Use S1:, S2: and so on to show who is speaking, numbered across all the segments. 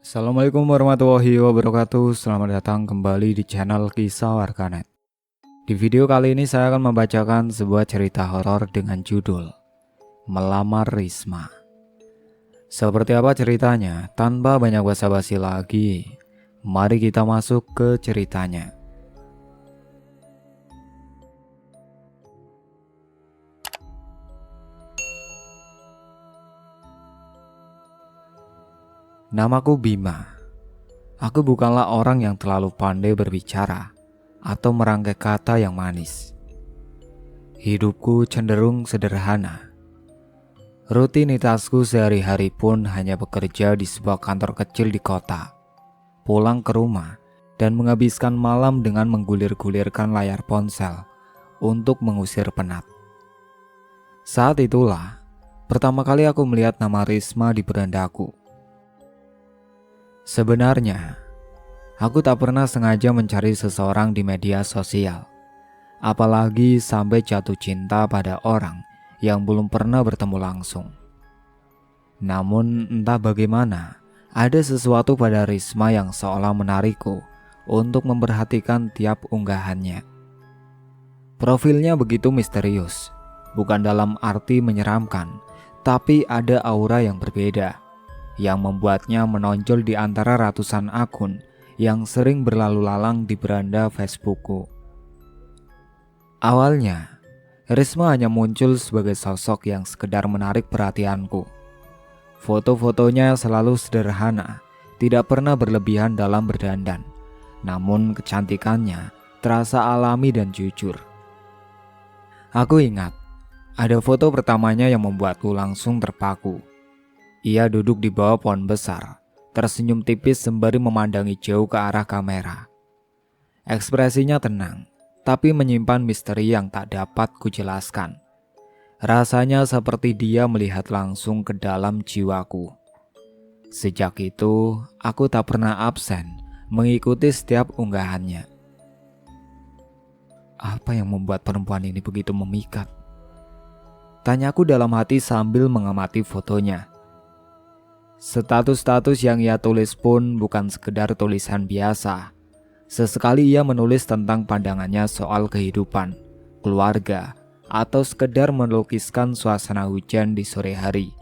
S1: Assalamualaikum warahmatullahi wabarakatuh. Selamat datang kembali di channel Kisah Warganet. Di video kali ini saya akan membacakan sebuah cerita horor dengan judul Melamar Risma. Seperti apa ceritanya? Tanpa banyak basa-basi lagi, mari kita masuk ke ceritanya. Namaku Bima. Aku bukanlah orang yang terlalu pandai berbicara atau merangkai kata yang manis. Hidupku cenderung sederhana. Rutinitasku sehari-hari pun hanya bekerja di sebuah kantor kecil di kota, pulang ke rumah, dan menghabiskan malam dengan menggulir-gulirkan layar ponsel untuk mengusir penat. Saat itulah pertama kali aku melihat nama Risma di berandaku. Sebenarnya, aku tak pernah sengaja mencari seseorang di media sosial, apalagi sampai jatuh cinta pada orang yang belum pernah bertemu langsung. Namun entah bagaimana, ada sesuatu pada Risma yang seolah menarikku untuk memperhatikan tiap unggahannya. Profilnya begitu misterius, bukan dalam arti menyeramkan, tapi ada aura yang berbeda yang membuatnya menonjol di antara ratusan akun yang sering berlalu lalang di beranda Facebookku. Awalnya, Risma hanya muncul sebagai sosok yang sekedar menarik perhatianku. Foto-fotonya selalu sederhana, tidak pernah berlebihan dalam berdandan, namun kecantikannya terasa alami dan jujur. Aku ingat, ada foto pertamanya yang membuatku langsung terpaku. Ia duduk di bawah pohon besar, tersenyum tipis sembari memandangi jauh ke arah kamera. Ekspresinya tenang, tapi menyimpan misteri yang tak dapat kujelaskan. Rasanya seperti dia melihat langsung ke dalam jiwaku. Sejak itu, aku tak pernah absen mengikuti setiap unggahannya. Apa yang membuat perempuan ini begitu memikat? Tanyaku dalam hati sambil mengamati fotonya. Status-status yang ia tulis pun bukan sekedar tulisan biasa. Sesekali ia menulis tentang pandangannya soal kehidupan, keluarga, atau sekedar melukiskan suasana hujan di sore hari.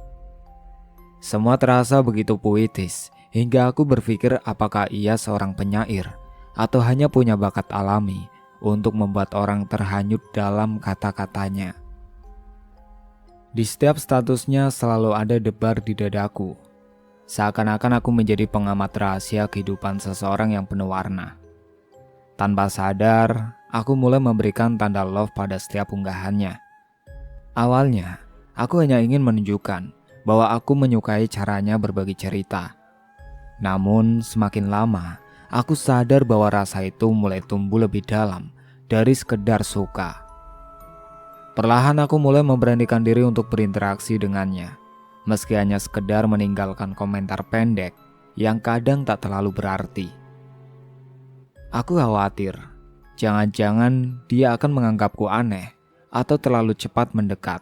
S1: Semua terasa begitu puitis, hingga aku berpikir apakah ia seorang penyair, atau hanya punya bakat alami untuk membuat orang terhanyut dalam kata-katanya. Di setiap statusnya selalu ada debar di dadaku. Seakan-akan aku menjadi pengamat rahasia kehidupan seseorang yang penuh warna. Tanpa sadar, aku mulai memberikan tanda love pada setiap unggahannya. Awalnya, aku hanya ingin menunjukkan bahwa aku menyukai caranya berbagi cerita. Namun, semakin lama, aku sadar bahwa rasa itu mulai tumbuh lebih dalam dari sekedar suka. Perlahan aku mulai memberanikan diri untuk berinteraksi dengannya. Meski hanya sekedar meninggalkan komentar pendek yang kadang tak terlalu berarti. Aku khawatir, jangan-jangan dia akan menganggapku aneh atau terlalu cepat mendekat.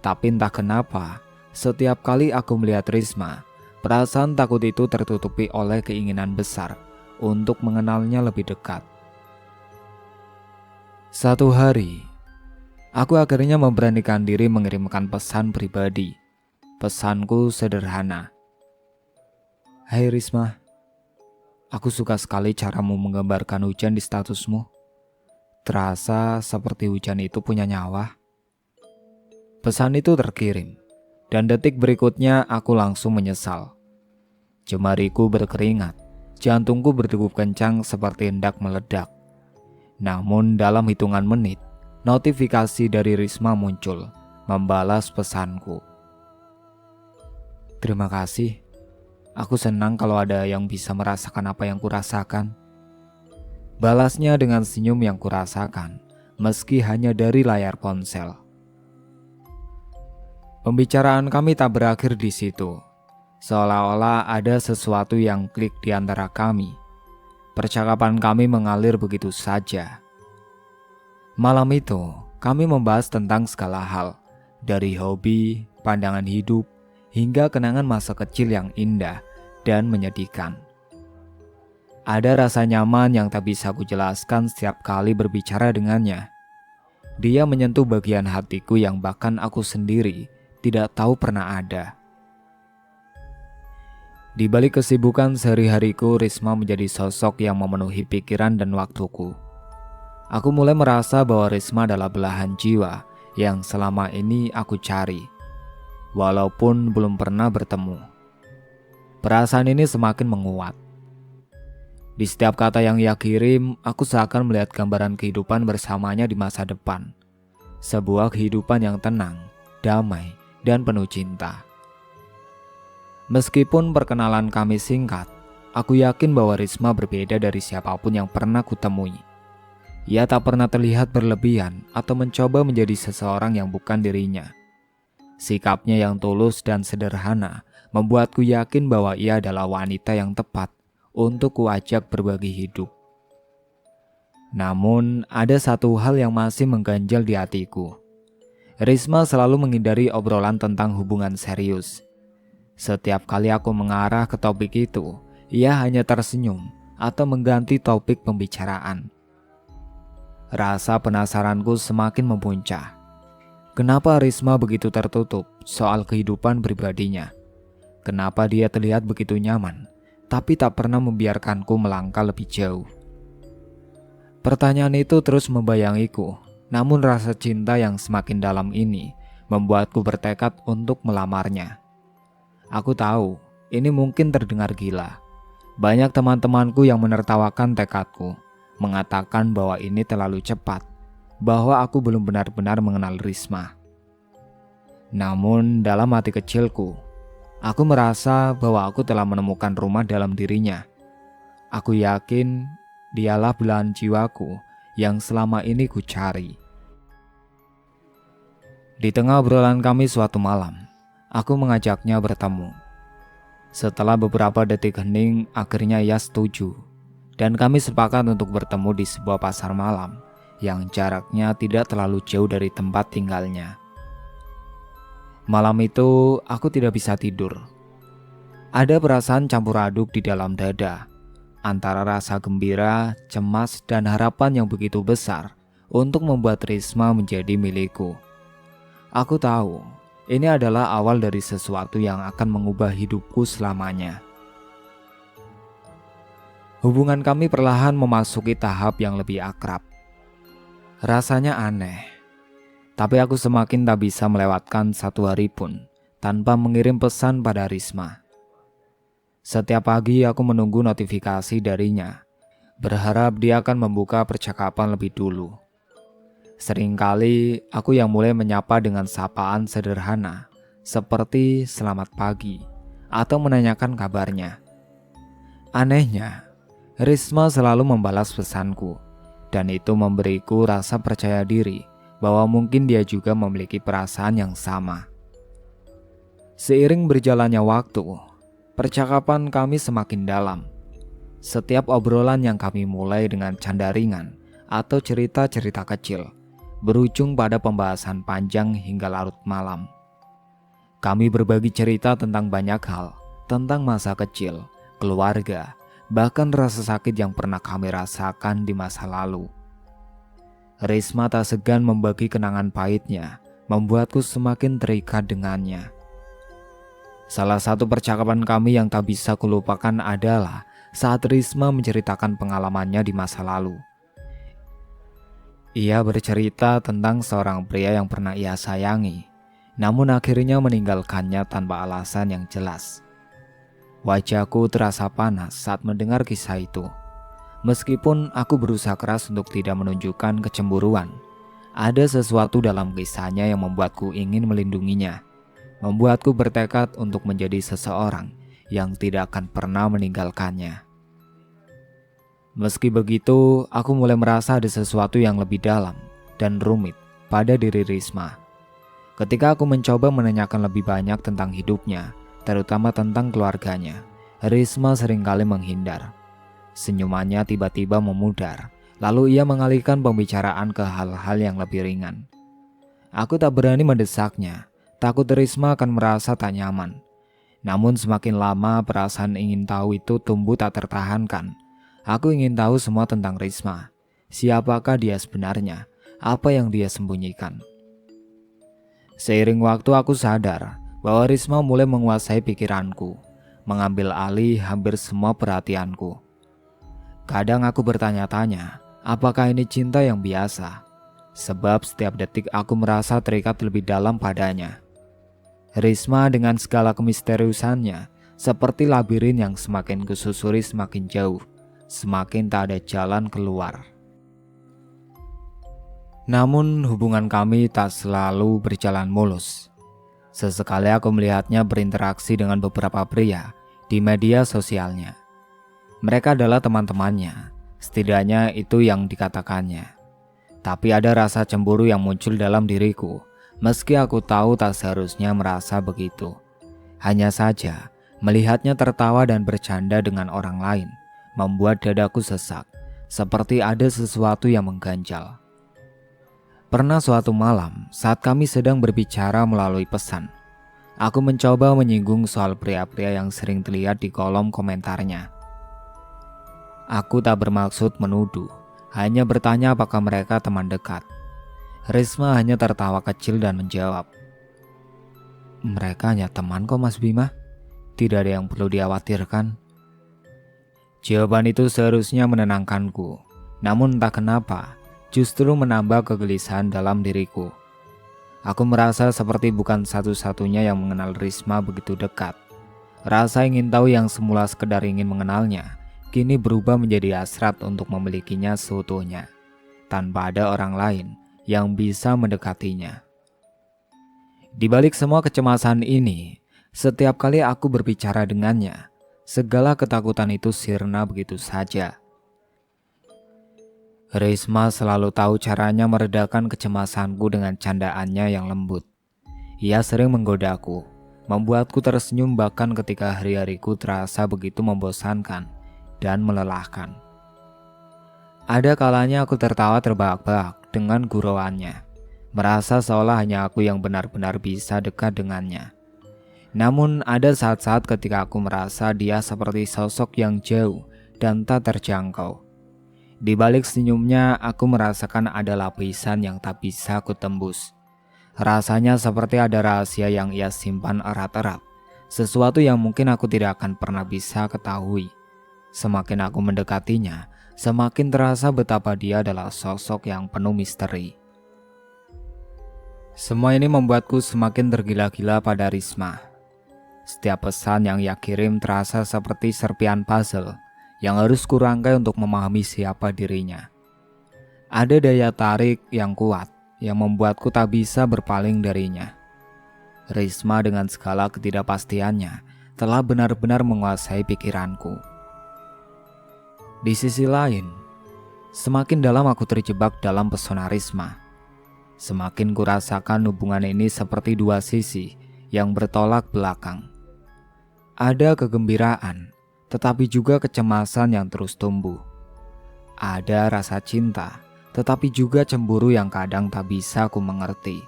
S1: Tapi entah kenapa, setiap kali aku melihat Risma, perasaan takut itu tertutupi oleh keinginan besar untuk mengenalnya lebih dekat. Satu hari, aku akhirnya memberanikan diri mengirimkan pesan pribadi. Pesanku sederhana. Hai Risma, aku suka sekali caramu menggambarkan hujan di statusmu. Terasa seperti hujan itu punya nyawa. Pesan itu terkirim, dan detik berikutnya aku langsung menyesal. Jemariku berkeringat, jantungku berdegup kencang seperti hendak meledak. Namun dalam hitungan menit, notifikasi dari Risma muncul, membalas pesanku. Terima kasih. Aku senang kalau ada yang bisa merasakan apa yang kurasakan. Balasnya dengan senyum yang kurasakan, meski hanya dari layar ponsel. Pembicaraan kami tak berakhir di situ. Seolah-olah ada sesuatu yang klik di antara kami. Percakapan kami mengalir begitu saja. Malam itu, kami membahas tentang segala hal, dari hobi, pandangan hidup, hingga kenangan masa kecil yang indah dan menyedihkan. Ada rasa nyaman yang tak bisa kujelaskan setiap kali berbicara dengannya. Dia menyentuh bagian hatiku yang bahkan aku sendiri tidak tahu pernah ada. Di balik kesibukan sehari-hariku, Risma menjadi sosok yang memenuhi pikiran dan waktuku. Aku mulai merasa bahwa Risma adalah belahan jiwa yang selama ini aku cari, walaupun belum pernah bertemu. Perasaan ini semakin menguat. Di setiap kata yang ia kirim, aku seakan melihat gambaran kehidupan bersamanya di masa depan. Sebuah kehidupan yang tenang, damai, dan penuh cinta. Meskipun perkenalan kami singkat, aku yakin bahwa Risma berbeda dari siapapun yang pernah kutemui. Ia tak pernah terlihat berlebihan atau mencoba menjadi seseorang yang bukan dirinya. Sikapnya yang tulus dan sederhana membuatku yakin bahwa ia adalah wanita yang tepat untuk kuajak berbagi hidup. Namun, ada satu hal yang masih mengganjal di hatiku. Risma selalu menghindari obrolan tentang hubungan serius. Setiap kali aku mengarah ke topik itu, ia hanya tersenyum atau mengganti topik pembicaraan. Rasa penasaranku semakin memuncak. Kenapa Risma begitu tertutup soal kehidupan pribadinya? Kenapa dia terlihat begitu nyaman, tapi tak pernah membiarkanku melangkah lebih jauh? Pertanyaan itu terus membayangiku, namun rasa cinta yang semakin dalam ini membuatku bertekad untuk melamarnya. Aku tahu, ini mungkin terdengar gila. Banyak teman-temanku yang menertawakan tekadku, mengatakan bahwa ini terlalu cepat, bahwa aku belum benar-benar mengenal Risma. Namun dalam hati kecilku, aku merasa bahwa aku telah menemukan rumah dalam dirinya. Aku yakin dialah belahan jiwaku yang selama ini ku cari. Di tengah obrolan kami suatu malam, aku mengajaknya bertemu. Setelah beberapa detik hening, akhirnya ia setuju. Dan kami sepakat untuk bertemu di sebuah pasar malam yang jaraknya tidak terlalu jauh dari tempat tinggalnya. Malam itu aku tidak bisa tidur. Ada perasaan campur aduk di dalam dada, antara rasa gembira, cemas, dan harapan yang begitu besar untuk membuat Risma menjadi milikku. Aku tahu, ini adalah awal dari sesuatu yang akan mengubah hidupku selamanya. Hubungan kami perlahan memasuki tahap yang lebih akrab. Rasanya aneh. Tapi aku semakin tak bisa melewatkan satu hari pun tanpa mengirim pesan pada Risma. Setiap pagi aku menunggu notifikasi darinya, berharap dia akan membuka percakapan lebih dulu. Seringkali aku yang mulai menyapa dengan sapaan sederhana, seperti selamat pagi, atau menanyakan kabarnya. Anehnya, Risma selalu membalas pesanku, dan itu memberiku rasa percaya diri bahwa mungkin dia juga memiliki perasaan yang sama. Seiring berjalannya waktu, percakapan kami semakin dalam. Setiap obrolan yang kami mulai dengan canda ringan atau cerita-cerita kecil, berujung pada pembahasan panjang hingga larut malam. Kami berbagi cerita tentang banyak hal, tentang masa kecil, keluarga, bahkan rasa sakit yang pernah kami rasakan di masa lalu. Risma tak segan membagi kenangan pahitnya, membuatku semakin terikat dengannya. Salah satu percakapan kami yang tak bisa kulupakan adalah saat Risma menceritakan pengalamannya di masa lalu. Ia bercerita tentang seorang pria yang pernah ia sayangi, namun akhirnya meninggalkannya tanpa alasan yang jelas. Wajahku terasa panas saat mendengar kisah itu. Meskipun aku berusaha keras untuk tidak menunjukkan kecemburuan, ada sesuatu dalam kisahnya yang membuatku ingin melindunginya, membuatku bertekad untuk menjadi seseorang yang tidak akan pernah meninggalkannya. Meski begitu, aku mulai merasa ada sesuatu yang lebih dalam dan rumit pada diri Risma. Ketika aku mencoba menanyakan lebih banyak tentang hidupnya, terutama tentang keluarganya, Risma seringkali menghindar. Senyumannya tiba-tiba memudar, lalu ia mengalihkan pembicaraan ke hal-hal yang lebih ringan. Aku tak berani mendesaknya, takut Risma akan merasa tak nyaman. Namun semakin lama perasaan ingin tahu itu tumbuh tak tertahankan. Aku ingin tahu semua tentang Risma. Siapakah dia sebenarnya? Apa yang dia sembunyikan? Seiring waktu aku sadar bahwa Risma mulai menguasai pikiranku, mengambil alih hampir semua perhatianku. Kadang aku bertanya-tanya, apakah ini cinta yang biasa? Sebab setiap detik aku merasa terikat lebih dalam padanya. Risma dengan segala kemisteriusannya, seperti labirin yang semakin kususuri semakin jauh, semakin tak ada jalan keluar. Namun hubungan kami tak selalu berjalan mulus. Sesekali aku melihatnya berinteraksi dengan beberapa pria di media sosialnya. Mereka adalah teman-temannya, setidaknya itu yang dikatakannya. Tapi ada rasa cemburu yang muncul dalam diriku, meski aku tahu tak seharusnya merasa begitu. Hanya saja, melihatnya tertawa dan bercanda dengan orang lain, membuat dadaku sesak, seperti ada sesuatu yang mengganjal. Pernah suatu malam, saat kami sedang berbicara melalui pesan, aku mencoba menyinggung soal pria-pria yang sering terlihat di kolom komentarnya. Aku tak bermaksud menuduh, hanya bertanya apakah mereka teman dekat. Risma hanya tertawa kecil dan menjawab, "Mereka hanya teman kok Mas Bima, tidak ada yang perlu dikhawatirkan." Jawaban itu seharusnya menenangkanku, namun entah kenapa, justru menambah kegelisahan dalam diriku. Aku merasa seperti bukan satu-satunya yang mengenal Risma begitu dekat. Rasa ingin tahu yang semula sekedar ingin mengenalnya, kini berubah menjadi hasrat untuk memilikinya seutuhnya, tanpa ada orang lain yang bisa mendekatinya. Di balik semua kecemasan ini, setiap kali aku berbicara dengannya, segala ketakutan itu sirna begitu saja. Risma selalu tahu caranya meredakan kecemasanku dengan candaannya yang lembut. Ia sering menggodaku, membuatku tersenyum bahkan ketika hari-hariku terasa begitu membosankan dan melelahkan. Ada kalanya aku tertawa terbahak-bahak dengan gurauannya, merasa seolah hanya aku yang benar-benar bisa dekat dengannya. Namun ada saat-saat ketika aku merasa dia seperti sosok yang jauh dan tak terjangkau. Di balik senyumnya, aku merasakan ada lapisan yang tak bisa aku tembus. Rasanya seperti ada rahasia yang ia simpan erat-erat, sesuatu yang mungkin aku tidak akan pernah bisa ketahui. Semakin aku mendekatinya, semakin terasa betapa dia adalah sosok yang penuh misteri. Semua ini membuatku semakin tergila-gila pada Risma. Setiap pesan yang ia kirim terasa seperti serpian puzzle yang harus kurangkai untuk memahami siapa dirinya. Ada daya tarik yang kuat yang membuatku tak bisa berpaling darinya. Risma dengan segala ketidakpastiannya telah benar-benar menguasai pikiranku. Di sisi lain, semakin dalam aku terjebak dalam pesona Risma, semakin kurasakan hubungan ini seperti dua sisi yang bertolak belakang. Ada kegembiraan, tetapi juga kecemasan yang terus tumbuh. Ada rasa cinta, tetapi juga cemburu yang kadang tak bisa aku mengerti.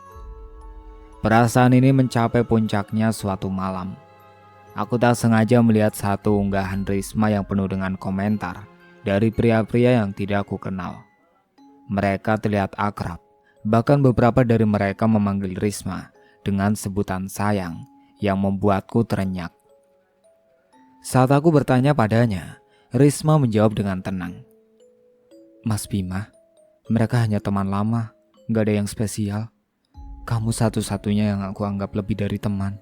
S1: Perasaan ini mencapai puncaknya suatu malam. Aku tak sengaja melihat satu unggahan Risma yang penuh dengan komentar dari pria-pria yang tidak aku kenal. Mereka terlihat akrab, bahkan beberapa dari mereka memanggil Risma dengan sebutan sayang yang membuatku terenyak. Saat aku bertanya padanya, Risma menjawab dengan tenang, "Mas Bima, mereka hanya teman lama, gak ada yang spesial. Kamu satu-satunya yang aku anggap lebih dari teman."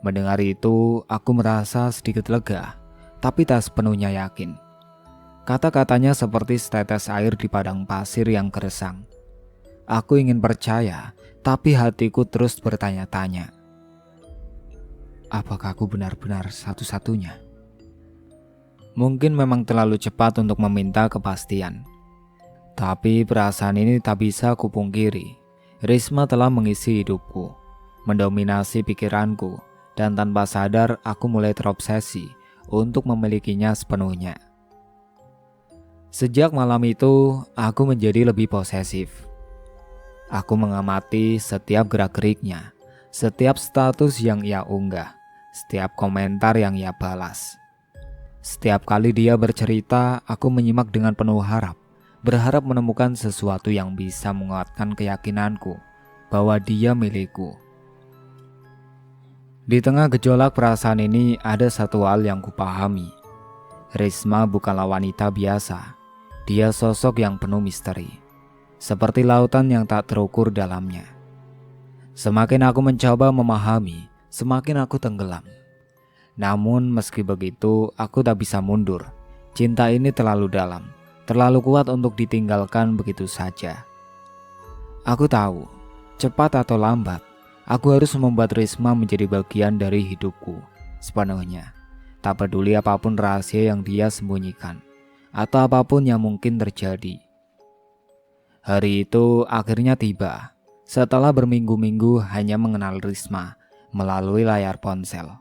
S1: Mendengar itu, aku merasa sedikit lega, tapi tak sepenuhnya yakin. Kata-katanya seperti setetes air di padang pasir yang gersang. Aku ingin percaya, tapi hatiku terus bertanya-tanya. Apakah aku benar-benar satu-satunya? Mungkin memang terlalu cepat untuk meminta kepastian. Tapi perasaan ini tak bisa kupungkiri. Risma telah mengisi hidupku, mendominasi pikiranku, dan tanpa sadar aku mulai terobsesi untuk memilikinya sepenuhnya. Sejak malam itu, aku menjadi lebih posesif. Aku mengamati setiap gerak-geriknya, setiap status yang ia unggah, setiap komentar yang ia balas. Setiap kali dia bercerita, aku menyimak dengan penuh harap, berharap menemukan sesuatu yang bisa menguatkan keyakinanku bahwa dia milikku. Di tengah gejolak perasaan ini ada satu hal yang kupahami. Risma bukanlah wanita biasa. Dia sosok yang penuh misteri, seperti lautan yang tak terukur dalamnya. Semakin aku mencoba memahami, semakin aku tenggelam. Namun meski begitu, aku tak bisa mundur. Cinta ini terlalu dalam, terlalu kuat untuk ditinggalkan begitu saja. Aku tahu, cepat atau lambat, aku harus membuat Risma menjadi bagian dari hidupku sepenuhnya. Tak peduli apapun rahasia yang dia sembunyikan, atau apapun yang mungkin terjadi. Hari itu akhirnya tiba, setelah berminggu-minggu hanya mengenal Risma melalui layar ponsel.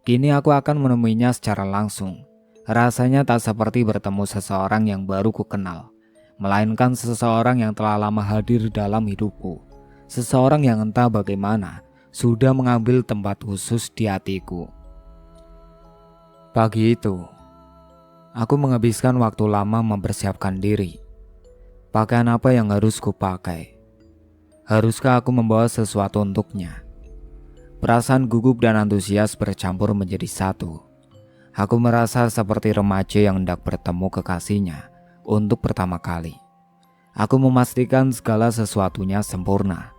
S1: Kini aku akan menemuinya secara langsung. Rasanya tak seperti bertemu seseorang yang baru kukenal, melainkan seseorang yang telah lama hadir dalam hidupku. Seseorang yang entah bagaimana sudah mengambil tempat khusus di hatiku. Pagi itu, aku menghabiskan waktu lama mempersiapkan diri. Pakaian apa yang harus kupakai? Haruskah aku membawa sesuatu untuknya? Perasaan gugup dan antusias bercampur menjadi satu. Aku merasa seperti remaja yang hendak bertemu kekasihnya untuk pertama kali. Aku memastikan segala sesuatunya sempurna.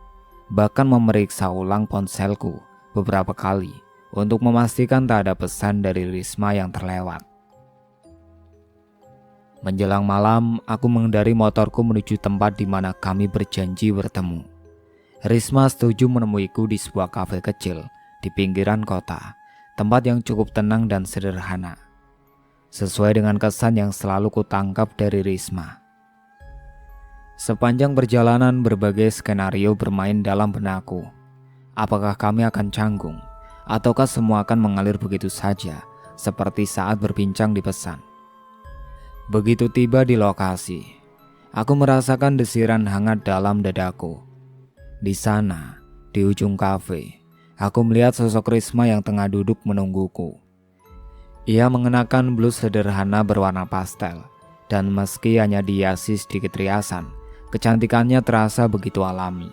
S1: Bahkan memeriksa ulang ponselku beberapa kali untuk memastikan tak ada pesan dari Risma yang terlewat. Menjelang malam, aku mengendari motorku menuju tempat di mana kami berjanji bertemu. Risma setuju menemuiku di sebuah kafe kecil di pinggiran kota, tempat yang cukup tenang dan sederhana, sesuai dengan kesan yang selalu kutangkap dari Risma. Sepanjang perjalanan berbagai skenario bermain dalam benakku. Apakah kami akan canggung, ataukah semua akan mengalir begitu saja, seperti saat berbincang di pesan. Begitu tiba di lokasi, aku merasakan desiran hangat dalam dadaku. Di sana, di ujung kafe, aku melihat sosok Risma yang tengah duduk menungguku. Ia mengenakan blus sederhana berwarna pastel, dan meski hanya dihiasi sedikit riasan, kecantikannya terasa begitu alami.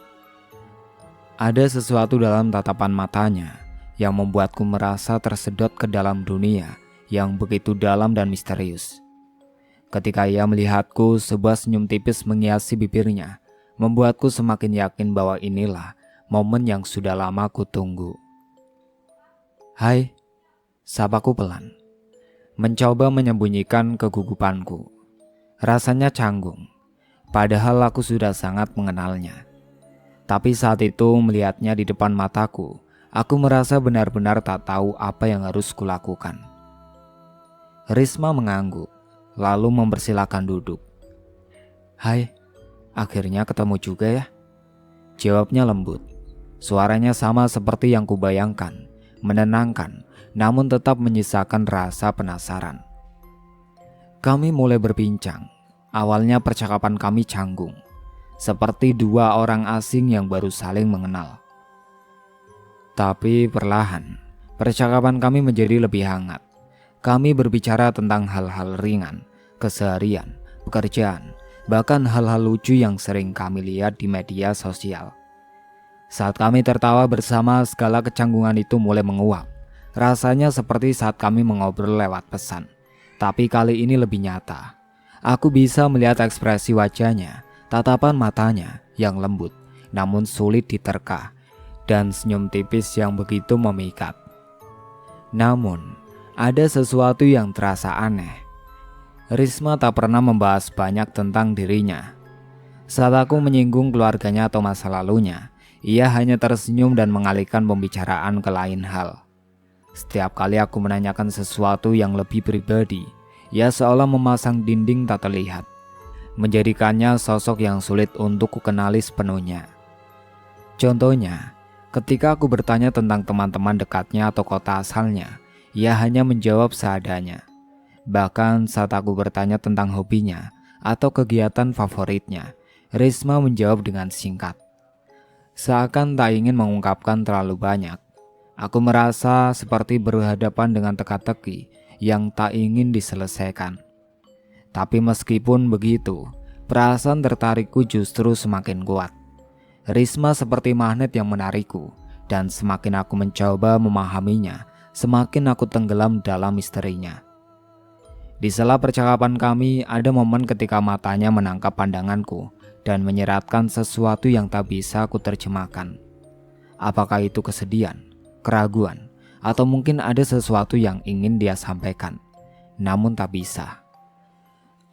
S1: Ada sesuatu dalam tatapan matanya yang membuatku merasa tersedot ke dalam dunia yang begitu dalam dan misterius. Ketika ia melihatku, sebuah senyum tipis menghiasi bibirnya, membuatku semakin yakin bahwa inilah momen yang sudah lama ku tunggu. "Hai," sapaku pelan, mencoba menyembunyikan kegugupanku. Rasanya canggung, padahal aku sudah sangat mengenalnya. Tapi saat itu melihatnya di depan mataku, aku merasa benar-benar tak tahu apa yang harus kulakukan. Risma mengangguk, lalu mempersilahkan duduk. "Hai, akhirnya ketemu juga ya?" Jawabnya lembut. Suaranya sama seperti yang kubayangkan, menenangkan, namun tetap menyisakan rasa penasaran. Kami mulai berbincang. Awalnya percakapan kami canggung, seperti dua orang asing yang baru saling mengenal. Tapi perlahan, percakapan kami menjadi lebih hangat. Kami berbicara tentang hal-hal ringan, keseharian, pekerjaan, bahkan hal-hal lucu yang sering kami lihat di media sosial. Saat kami tertawa bersama, segala kecanggungan itu mulai menguap. Rasanya seperti saat kami mengobrol lewat pesan, tapi kali ini lebih nyata. Aku bisa melihat ekspresi wajahnya, tatapan matanya yang lembut namun sulit diterka, dan senyum tipis yang begitu memikat. Namun, ada sesuatu yang terasa aneh. Risma tak pernah membahas banyak tentang dirinya. Saat aku menyinggung keluarganya atau masa lalunya, ia hanya tersenyum dan mengalihkan pembicaraan ke lain hal. Setiap kali aku menanyakan sesuatu yang lebih pribadi, ia seolah memasang dinding tak terlihat, menjadikannya sosok yang sulit untuk kukenali sepenuhnya. Contohnya, ketika aku bertanya tentang teman-teman dekatnya atau kota asalnya, ia hanya menjawab seadanya. Bahkan saat aku bertanya tentang hobinya atau kegiatan favoritnya, Risma menjawab dengan singkat. Seakan tak ingin mengungkapkan terlalu banyak. Aku merasa seperti berhadapan dengan teka-teki yang tak ingin diselesaikan. Tapi meskipun begitu, perasaan tertarikku justru semakin kuat. Risma seperti magnet yang menarikku, dan semakin aku mencoba memahaminya, semakin aku tenggelam dalam misterinya. Di sela percakapan kami, ada momen ketika matanya menangkap pandanganku dan menyeratkan sesuatu yang tak bisa aku terjemahkan. Apakah itu kesedihan, keraguan, atau mungkin ada sesuatu yang ingin dia sampaikan, namun tak bisa.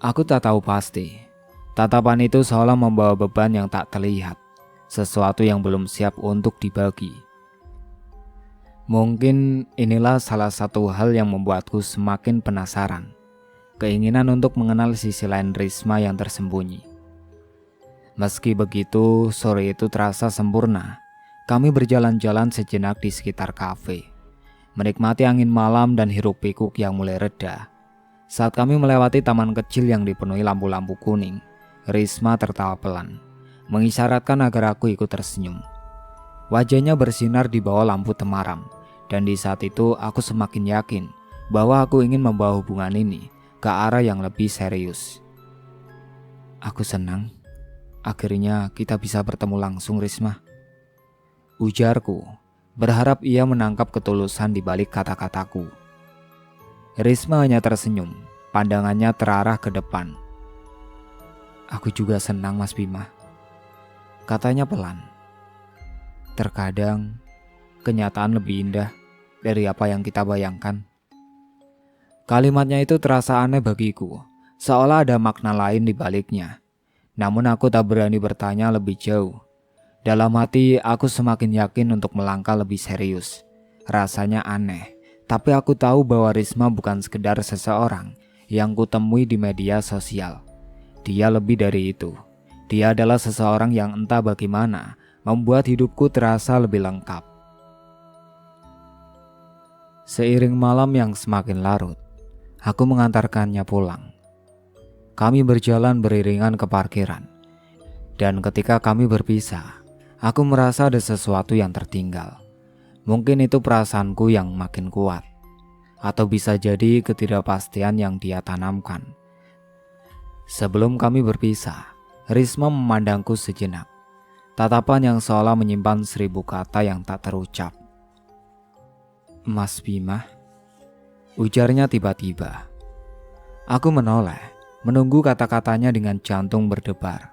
S1: Aku tak tahu pasti. Tatapan itu seolah membawa beban yang tak terlihat, sesuatu yang belum siap untuk dibagi. Mungkin inilah salah satu hal yang membuatku semakin penasaran. Keinginan untuk mengenal sisi lain Risma yang tersembunyi. Meski begitu, sore itu terasa sempurna. Kami berjalan-jalan sejenak di sekitar kafe, menikmati angin malam dan hiruk pikuk yang mulai reda. Saat kami melewati taman kecil yang dipenuhi lampu-lampu kuning, Risma tertawa pelan, mengisyaratkan agar aku ikut tersenyum. Wajahnya bersinar di bawah lampu temaram, dan di saat itu aku semakin yakin bahwa aku ingin membawa hubungan ini ke arah yang lebih serius. Aku senang, akhirnya kita bisa bertemu langsung, Risma. Ujarku, berharap ia menangkap ketulusan di balik kata-kataku. Risma hanya tersenyum, pandangannya terarah ke depan. Aku juga senang, Mas Bima, katanya pelan. Terkadang, kenyataan lebih indah dari apa yang kita bayangkan. Kalimatnya itu terasa aneh bagiku, seolah ada makna lain di baliknya. Namun aku tak berani bertanya lebih jauh. Dalam hati aku semakin yakin untuk melangkah lebih serius. Rasanya aneh, tapi aku tahu bahwa Risma bukan sekedar seseorang yang kutemui di media sosial. Dia lebih dari itu. Dia adalah seseorang yang entah bagaimana membuat hidupku terasa lebih lengkap. Seiring malam yang semakin larut, aku mengantarkannya pulang. Kami berjalan beriringan ke parkiran, dan ketika kami berpisah, aku merasa ada sesuatu yang tertinggal. Mungkin itu perasaanku yang makin kuat, atau bisa jadi ketidakpastian yang dia tanamkan. Sebelum kami berpisah, Risma memandangku sejenak, tatapan yang seolah menyimpan 1000 kata yang tak terucap. Mas Bima, ujarnya tiba-tiba. Aku menoleh, menunggu kata-katanya dengan jantung berdebar.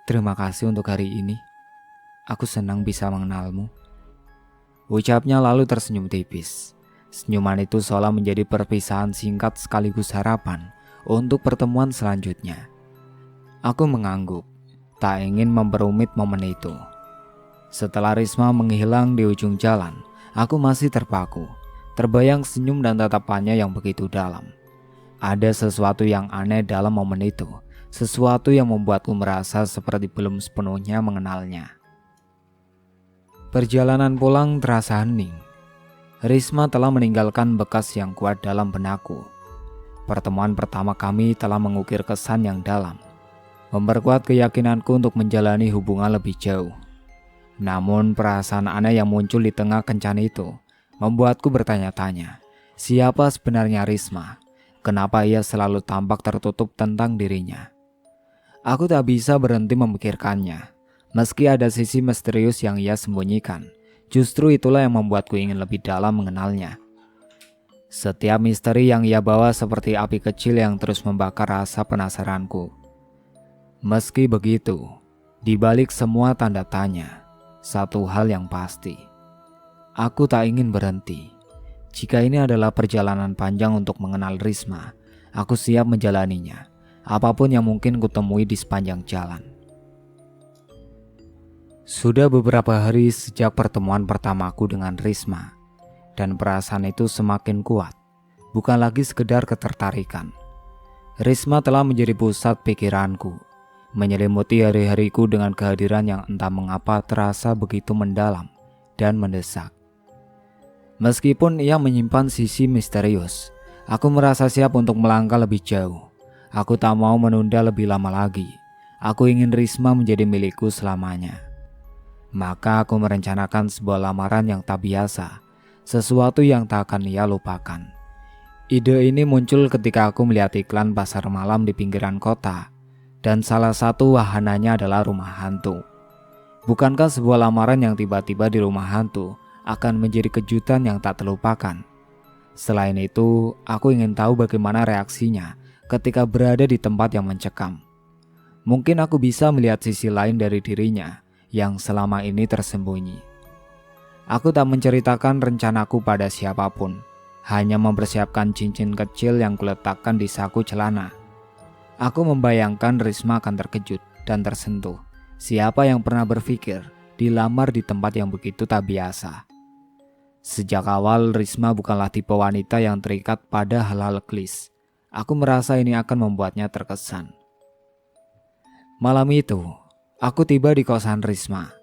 S1: Terima kasih untuk hari ini. Aku senang bisa mengenalmu. Ucapnya lalu tersenyum tipis. Senyuman itu seolah menjadi perpisahan singkat sekaligus harapan untuk pertemuan selanjutnya. Aku mengangguk, tak ingin memperumit momen itu. Setelah Risma menghilang di ujung jalan, aku masih terpaku, terbayang senyum dan tatapannya yang begitu dalam. Ada sesuatu yang aneh dalam momen itu, sesuatu yang membuatku merasa seperti belum sepenuhnya mengenalnya. Perjalanan pulang terasa hening. Risma telah meninggalkan bekas yang kuat dalam benakku. Pertemuan pertama kami telah mengukir kesan yang dalam, memperkuat keyakinanku untuk menjalani hubungan lebih jauh. Namun perasaan aneh yang muncul di tengah kencan itu membuatku bertanya-tanya, siapa sebenarnya Risma? Kenapa ia selalu tampak tertutup tentang dirinya? Aku tak bisa berhenti memikirkannya. Meski ada sisi misterius yang ia sembunyikan, justru itulah yang membuatku ingin lebih dalam mengenalnya. Setiap misteri yang ia bawa seperti api kecil yang terus membakar rasa penasaranku. Meski begitu, di balik semua tanda tanya, satu hal yang pasti. Aku tak ingin berhenti. Jika ini adalah perjalanan panjang untuk mengenal Risma, aku siap menjalaninya. Apapun yang mungkin kutemui di sepanjang jalan. Sudah beberapa hari sejak pertemuan pertamaku dengan Risma, dan perasaan itu semakin kuat, bukan lagi sekedar ketertarikan. Risma telah menjadi pusat pikiranku, menyelimuti hari-hariku dengan kehadiran yang entah mengapa terasa begitu mendalam dan mendesak. Meskipun ia menyimpan sisi misterius, aku merasa siap untuk melangkah lebih jauh. Aku tak mau menunda lebih lama lagi. Aku ingin Risma menjadi milikku selamanya. Maka aku merencanakan sebuah lamaran yang tak biasa, sesuatu yang tak akan ia lupakan. Ide ini muncul ketika aku melihat iklan pasar malam di pinggiran kota, dan salah satu wahananya adalah rumah hantu. Bukankah sebuah lamaran yang tiba-tiba di rumah hantu akan menjadi kejutan yang tak terlupakan? Selain itu, aku ingin tahu bagaimana reaksinya ketika berada di tempat yang mencekam. Mungkin aku bisa melihat sisi lain dari dirinya yang selama ini tersembunyi. Aku tak menceritakan rencanaku pada siapapun, hanya mempersiapkan cincin kecil yang kuletakkan di saku celana. Aku membayangkan Risma akan terkejut dan tersentuh. Siapa yang pernah berpikir dilamar di tempat yang begitu tak biasa? Sejak awal Risma bukanlah tipe wanita yang terikat pada hal-hal klis. Aku merasa ini akan membuatnya terkesan. Malam itu, aku tiba di kosan Risma.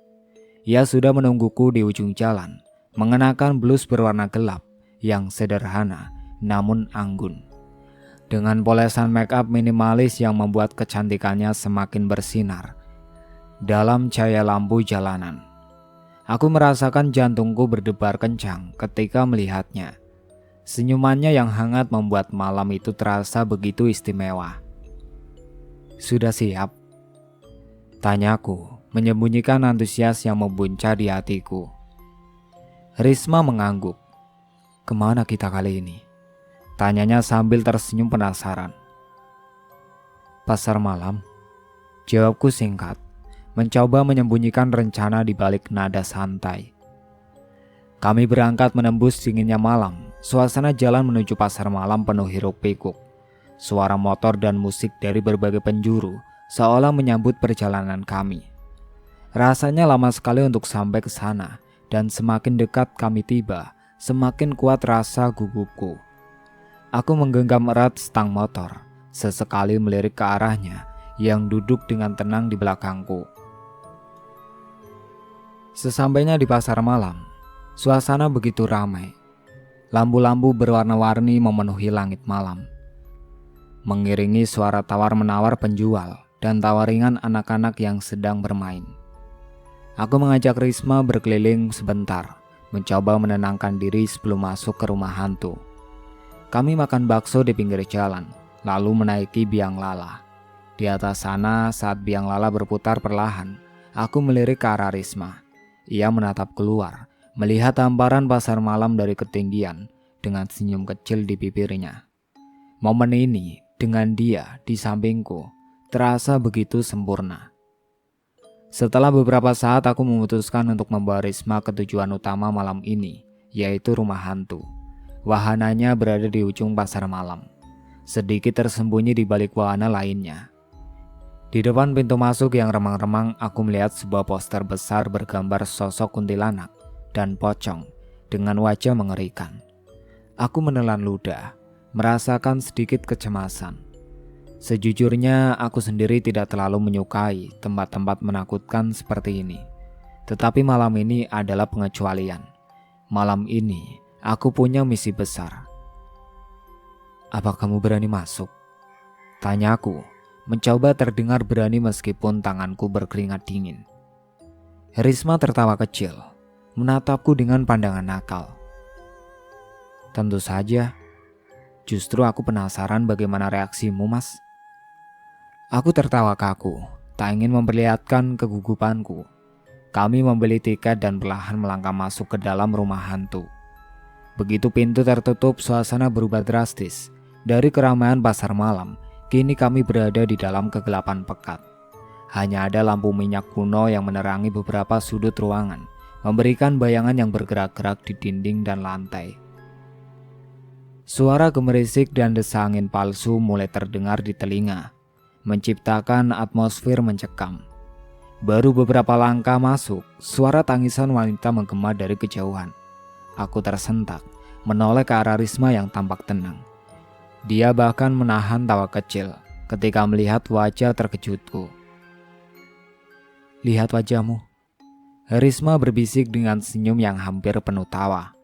S1: Ia sudah menungguku di ujung jalan, mengenakan blus berwarna gelap yang sederhana namun anggun. Dengan polesan make up minimalis yang membuat kecantikannya semakin bersinar dalam cahaya lampu jalanan. Aku merasakan jantungku berdebar kencang ketika melihatnya. Senyumannya yang hangat membuat malam itu terasa begitu istimewa. "Sudah siap?" tanyaku, menyembunyikan antusias yang membuncah di hatiku. Risma mengangguk. "Kemana kita kali ini?" tanyanya sambil tersenyum penasaran. "Pasar malam," jawabku singkat, mencoba menyembunyikan rencana di balik nada santai. Kami berangkat menembus dinginnya malam. Suasana jalan menuju pasar malam penuh hiruk-pikuk. Suara motor dan musik dari berbagai penjuru seolah menyambut perjalanan kami. Rasanya lama sekali untuk sampai ke sana, dan semakin dekat kami tiba, semakin kuat rasa gugupku. Aku menggenggam erat stang motor, sesekali melirik ke arahnya yang duduk dengan tenang di belakangku. Sesampainya di pasar malam, suasana begitu ramai. Lampu-lampu berwarna-warni memenuhi langit malam, mengiringi suara tawar-menawar penjual dan tawa ringan anak-anak yang sedang bermain. Aku mengajak Risma berkeliling sebentar, mencoba menenangkan diri sebelum masuk ke rumah hantu. Kami makan bakso di pinggir jalan, lalu menaiki biang lala. Di atas sana, saat biang lala berputar perlahan, aku melirik ke arah Risma. Ia menatap keluar, melihat hamparan pasar malam dari ketinggian dengan senyum kecil di bibirnya. Momen ini, dengan dia di sampingku, terasa begitu sempurna. Setelah beberapa saat aku memutuskan untuk membawa Risma ke tujuan utama malam ini, yaitu rumah hantu. Wahananya berada di ujung pasar malam, sedikit tersembunyi di balik wahana lainnya. Di depan pintu masuk yang remang-remang, aku melihat sebuah poster besar bergambar sosok kuntilanak dan pocong dengan wajah mengerikan. Aku menelan ludah, merasakan sedikit kecemasan. Sejujurnya, aku sendiri tidak terlalu menyukai tempat-tempat menakutkan seperti ini. Tetapi malam ini adalah pengecualian. Malam ini, aku punya misi besar. "Apa kamu berani masuk?" tanyaku, mencoba terdengar berani meskipun tanganku berkeringat dingin. Risma tertawa kecil, menatapku dengan pandangan nakal. "Tentu saja. Justru aku penasaran bagaimana reaksimu, Mas." Aku tertawa kaku, tak ingin memperlihatkan kegugupanku. Kami membeli tiket dan perlahan melangkah masuk ke dalam rumah hantu. Begitu pintu tertutup, suasana berubah drastis. Dari keramaian pasar malam, kini kami berada di dalam kegelapan pekat. Hanya ada lampu minyak kuno yang menerangi beberapa sudut ruangan, memberikan bayangan yang bergerak-gerak di dinding dan lantai. Suara gemerisik dan desa angin palsu mulai terdengar di telinga, menciptakan atmosfer mencekam. Baru beberapa langkah masuk, suara tangisan wanita menggema dari kejauhan. Aku tersentak, menoleh ke arah Risma yang tampak tenang. Dia bahkan menahan tawa kecil ketika melihat wajah terkejutku. "Lihat wajahmu," Risma berbisik dengan senyum yang hampir penuh tawa.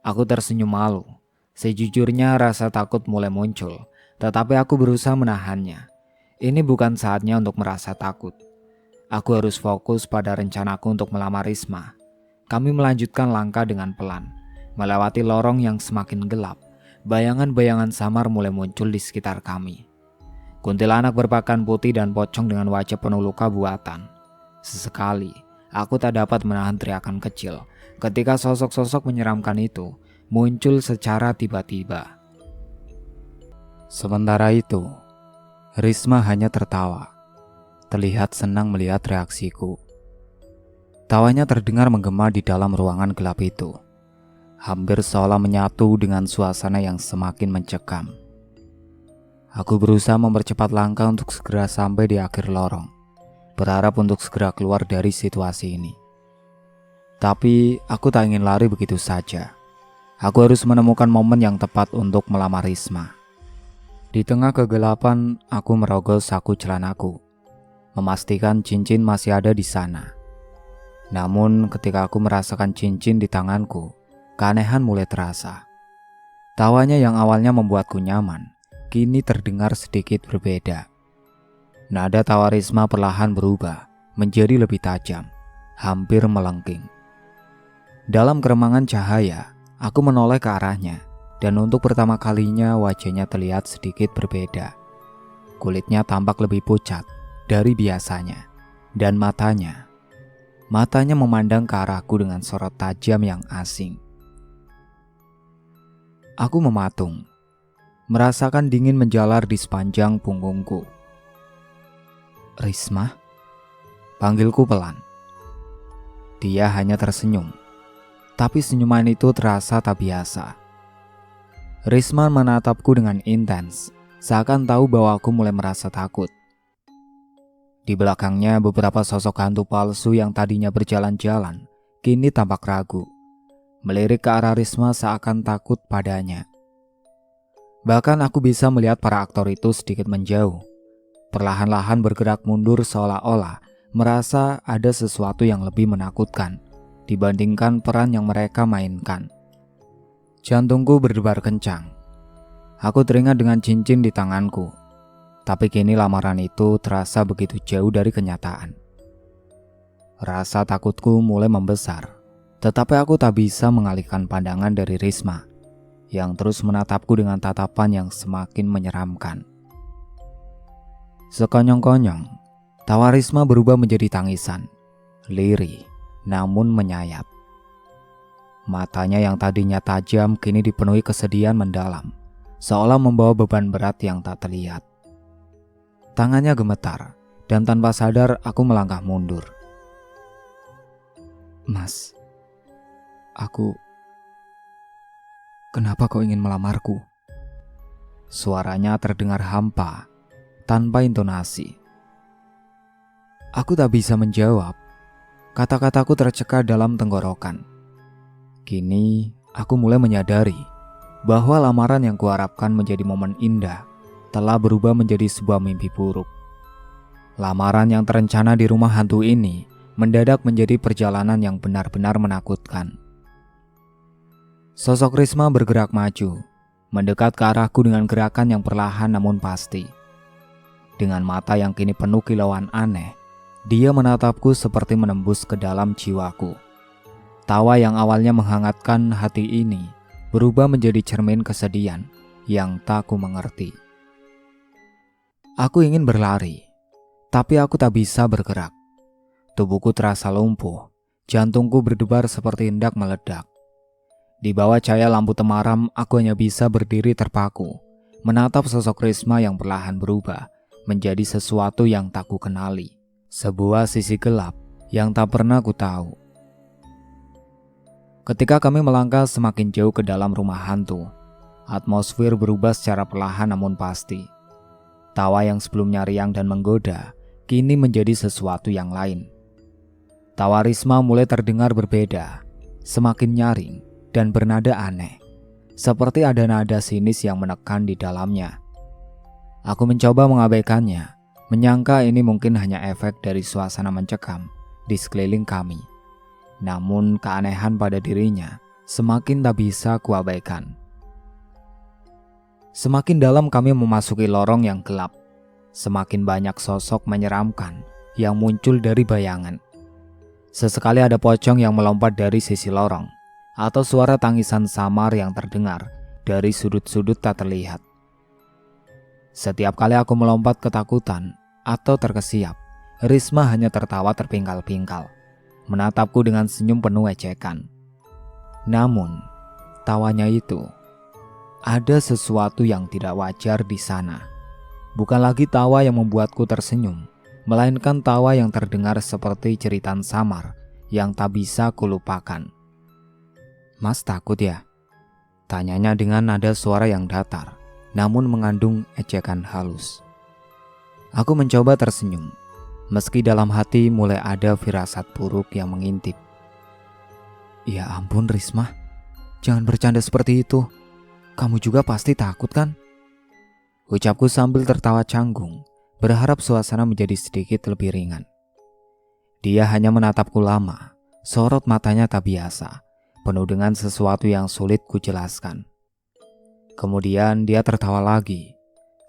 S1: Aku tersenyum malu. Sejujurnya rasa takut mulai muncul, tetapi aku berusaha menahannya. Ini bukan saatnya untuk merasa takut. Aku harus fokus pada rencanaku untuk melamar Risma. Kami melanjutkan langkah dengan pelan, melewati lorong yang semakin gelap. Bayangan-bayangan samar mulai muncul di sekitar kami. Kuntilanak berpakaian putih dan pocong dengan wajah penuh luka buatan. Sesekali, aku tak dapat menahan teriakan kecil ketika sosok-sosok menyeramkan itu muncul secara tiba-tiba. Sementara itu, Risma hanya tertawa, terlihat senang melihat reaksiku. Tawanya terdengar menggema di dalam ruangan gelap itu, hampir seolah menyatu dengan suasana yang semakin mencekam. Aku berusaha mempercepat langkah untuk segera sampai di akhir lorong, berharap untuk segera keluar dari situasi ini. Tapi aku tak ingin lari begitu saja. Aku harus menemukan momen yang tepat untuk melamar Risma. Di tengah kegelapan, aku merogoh saku celanaku, memastikan cincin masih ada di sana. Namun ketika aku merasakan cincin di tanganku, keanehan mulai terasa. Tawanya yang awalnya membuatku nyaman, kini terdengar sedikit berbeda. Nada tawa Risma perlahan berubah menjadi lebih tajam, hampir melengking. Dalam keremangan cahaya, aku menoleh ke arahnya, dan untuk pertama kalinya wajahnya terlihat sedikit berbeda. Kulitnya tampak lebih pucat dari biasanya, dan matanya memandang ke arahku dengan sorot tajam yang asing. Aku mematung, merasakan dingin menjalar di sepanjang punggungku. Risma? Panggilku pelan. Dia hanya tersenyum, tapi senyuman itu terasa tak biasa. Risma menatapku dengan intens, seakan tahu bahwa aku mulai merasa takut. Di belakangnya beberapa sosok hantu palsu yang tadinya berjalan-jalan, kini tampak ragu, melirik ke arah Risma seakan takut padanya. Bahkan aku bisa melihat para aktor itu sedikit menjauh, perlahan-lahan bergerak mundur seolah-olah merasa ada sesuatu yang lebih menakutkan dibandingkan peran yang mereka mainkan. Jantungku berdebar kencang. Aku teringat dengan cincin di tanganku. Tapi kini lamaran itu terasa begitu jauh dari kenyataan. Rasa takutku mulai membesar, tetapi aku tak bisa mengalihkan pandangan dari Risma yang terus menatapku dengan tatapan yang semakin menyeramkan. Sekonyong-konyong, tawa Risma berubah menjadi tangisan, lirih namun menyayat. Matanya yang tadinya tajam kini dipenuhi kesedihan mendalam, seolah membawa beban berat yang tak terlihat. Tangannya gemetar, dan tanpa sadar aku melangkah mundur. Mas, kenapa kau ingin melamarku? Suaranya terdengar hampa, tanpa intonasi. Aku tak bisa menjawab. Kata-kataku tercekat dalam tenggorokan. Kini, aku mulai menyadari bahwa lamaran yang kuharapkan menjadi momen indah telah berubah menjadi sebuah mimpi buruk. Lamaran yang terencana di rumah hantu ini mendadak menjadi perjalanan yang benar-benar menakutkan. Sosok Risma bergerak maju, mendekat ke arahku dengan gerakan yang perlahan namun pasti. Dengan mata yang kini penuh kilauan aneh, dia menatapku seperti menembus ke dalam jiwaku. Tawa yang awalnya menghangatkan hati ini berubah menjadi cermin kesedihan yang tak ku mengerti. Aku ingin berlari, tapi aku tak bisa bergerak. Tubuhku terasa lumpuh, jantungku berdebar seperti hendak meledak. Di bawah cahaya lampu temaram, aku hanya bisa berdiri terpaku, menatap sosok Risma yang perlahan berubah menjadi sesuatu yang tak ku kenali. Sebuah sisi gelap yang tak pernah ku tahu. Ketika kami melangkah semakin jauh ke dalam rumah hantu, atmosfer berubah secara perlahan namun pasti. Tawa yang sebelumnya riang dan menggoda, kini menjadi sesuatu yang lain. Tawa Risma mulai terdengar berbeda, semakin nyaring dan bernada aneh, seperti ada nada sinis yang menekan di dalamnya. Aku mencoba mengabaikannya, menyangka ini mungkin hanya efek dari suasana mencekam di sekeliling kami. Namun keanehan pada dirinya semakin tak bisa kuabaikan. Semakin dalam kami memasuki lorong yang gelap, semakin banyak sosok menyeramkan yang muncul dari bayangan. Sesekali ada pocong yang melompat dari sisi lorong, atau suara tangisan samar yang terdengar dari sudut-sudut tak terlihat. Setiap kali aku melompat ketakutan atau terkesiap, Risma hanya tertawa terpingkal-pingkal, menatapku dengan senyum penuh ejekan. Namun, tawanya itu, ada sesuatu yang tidak wajar di sana. Bukan lagi tawa yang membuatku tersenyum, melainkan tawa yang terdengar seperti jeritan samar yang tak bisa kulupakan. "Mas takut ya?" tanyanya dengan nada suara yang datar, namun mengandung ejekan halus. Aku mencoba tersenyum, meski dalam hati mulai ada firasat buruk yang mengintip. "Ya ampun Risma, jangan bercanda seperti itu. Kamu juga pasti takut kan?" ucapku sambil tertawa canggung, berharap suasana menjadi sedikit lebih ringan. Dia hanya menatapku lama, sorot matanya tak biasa, penuh dengan sesuatu yang sulit kujelaskan. Kemudian dia tertawa lagi,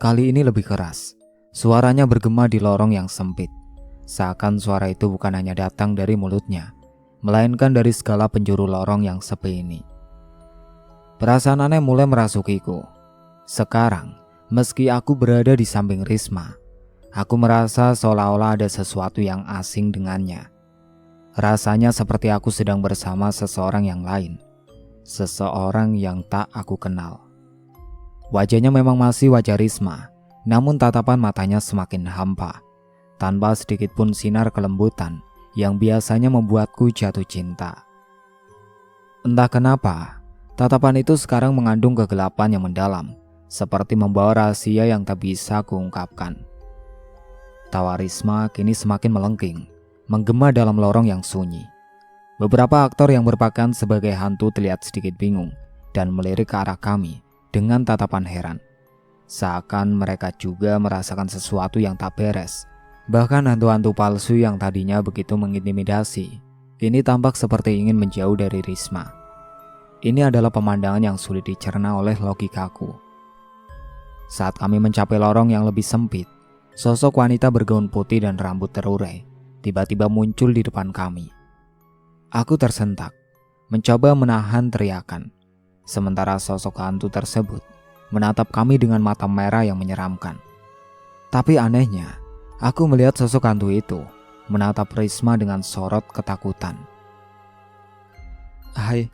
S1: kali ini lebih keras. Suaranya bergema di lorong yang sempit, seakan suara itu bukan hanya datang dari mulutnya, melainkan dari segala penjuru lorong yang sepi ini. Perasaan aneh mulai merasukiku. Sekarang, meski aku berada di samping Risma, aku merasa seolah-olah ada sesuatu yang asing dengannya. Rasanya seperti aku sedang bersama seseorang yang lain, seseorang yang tak aku kenal. Wajahnya memang masih wajah Risma, namun tatapan matanya semakin hampa, tanpa sedikit pun sinar kelembutan yang biasanya membuatku jatuh cinta. Entah kenapa, tatapan itu sekarang mengandung kegelapan yang mendalam, seperti membawa rahasia yang tak bisa kuungkapkan. Tawa Risma kini semakin melengking, menggema dalam lorong yang sunyi. Beberapa aktor yang berpakaian sebagai hantu terlihat sedikit bingung dan melirik ke arah kami dengan tatapan heran. Seakan mereka juga merasakan sesuatu yang tak beres. Bahkan hantu-hantu palsu yang tadinya begitu mengintimidasi, kini tampak seperti ingin menjauh dari Risma. Ini adalah pemandangan yang sulit dicerna oleh logikaku. Saat kami mencapai lorong yang lebih sempit, sosok wanita bergaun putih dan rambut terurai tiba-tiba muncul di depan kami. Aku tersentak, mencoba menahan teriakan, sementara sosok hantu tersebut menatap kami dengan mata merah yang menyeramkan. Tapi anehnya, aku melihat sosok hantu itu menatap Risma dengan sorot ketakutan. "Hai,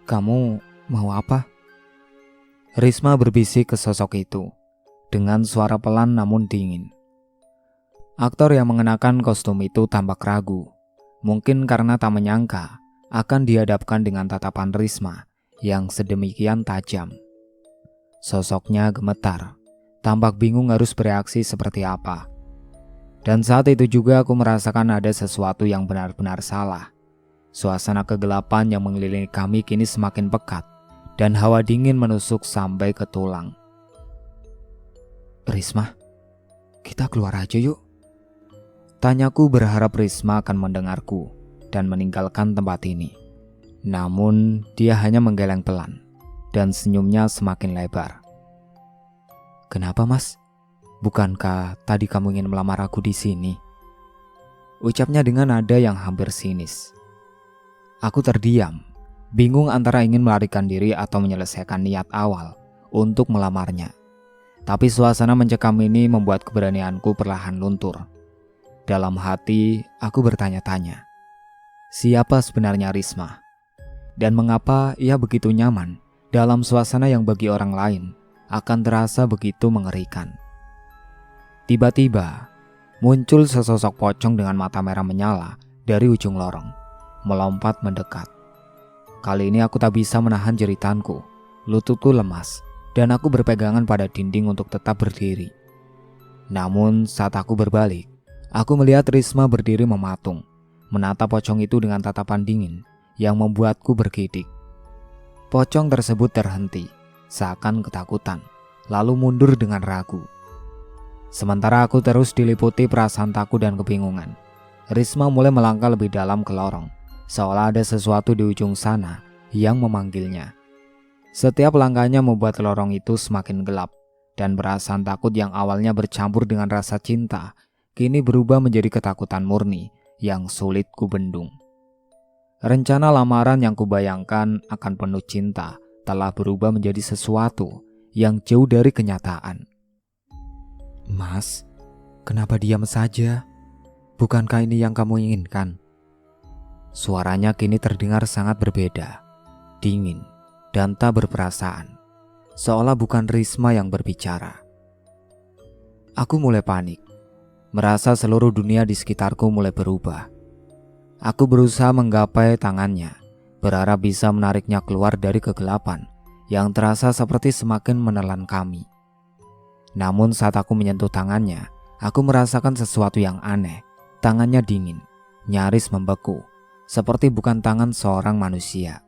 S1: kamu mau apa?" Risma berbisik ke sosok itu dengan suara pelan namun dingin. Aktor yang mengenakan kostum itu tampak ragu, mungkin karena tak menyangka akan dihadapkan dengan tatapan Risma yang sedemikian tajam. Sosoknya gemetar, tampak bingung harus bereaksi seperti apa. Dan saat itu juga aku merasakan ada sesuatu yang benar-benar salah. Suasana kegelapan yang mengelilingi kami kini semakin pekat, dan hawa dingin menusuk sampai ke tulang. "Risma, kita keluar aja yuk," tanyaku berharap Risma akan mendengarku dan meninggalkan tempat ini. Namun dia hanya menggeleng pelan, dan senyumnya semakin lebar. "Kenapa mas? Bukankah tadi kamu ingin melamar aku di sini?" ucapnya dengan nada yang hampir sinis. Aku terdiam, bingung antara ingin melarikan diri atau menyelesaikan niat awal untuk melamarnya. Tapi suasana mencekam ini membuat keberanianku perlahan luntur. Dalam hati, aku bertanya-tanya, siapa sebenarnya Risma? Dan mengapa ia begitu nyaman dalam suasana yang bagi orang lain akan terasa begitu mengerikan? Tiba-tiba, muncul sesosok pocong dengan mata merah menyala dari ujung lorong, melompat mendekat. Kali ini aku tak bisa menahan jeritanku, lututku lemas, dan aku berpegangan pada dinding untuk tetap berdiri. Namun saat aku berbalik, aku melihat Risma berdiri mematung, menatap pocong itu dengan tatapan dingin yang membuatku bergidik. Pocong tersebut terhenti, seakan ketakutan, lalu mundur dengan ragu. Sementara aku terus diliputi perasaan takut dan kebingungan, Risma mulai melangkah lebih dalam ke lorong, seolah ada sesuatu di ujung sana yang memanggilnya. Setiap langkahnya membuat lorong itu semakin gelap, dan perasaan takut yang awalnya bercampur dengan rasa cinta, kini berubah menjadi ketakutan murni yang sulit kubendung. Rencana lamaran yang kubayangkan akan penuh cinta telah berubah menjadi sesuatu yang jauh dari kenyataan. Mas, kenapa diam saja? Bukankah ini yang kamu inginkan? Suaranya kini terdengar sangat berbeda, dingin, dan tak berperasaan, seolah bukan Risma yang berbicara. Aku mulai panik, merasa seluruh dunia di sekitarku mulai berubah. Aku berusaha menggapai tangannya, berharap bisa menariknya keluar dari kegelapan yang terasa seperti semakin menelan kami. Namun saat aku menyentuh tangannya, aku merasakan sesuatu yang aneh. Tangannya dingin, nyaris membeku, seperti bukan tangan seorang manusia.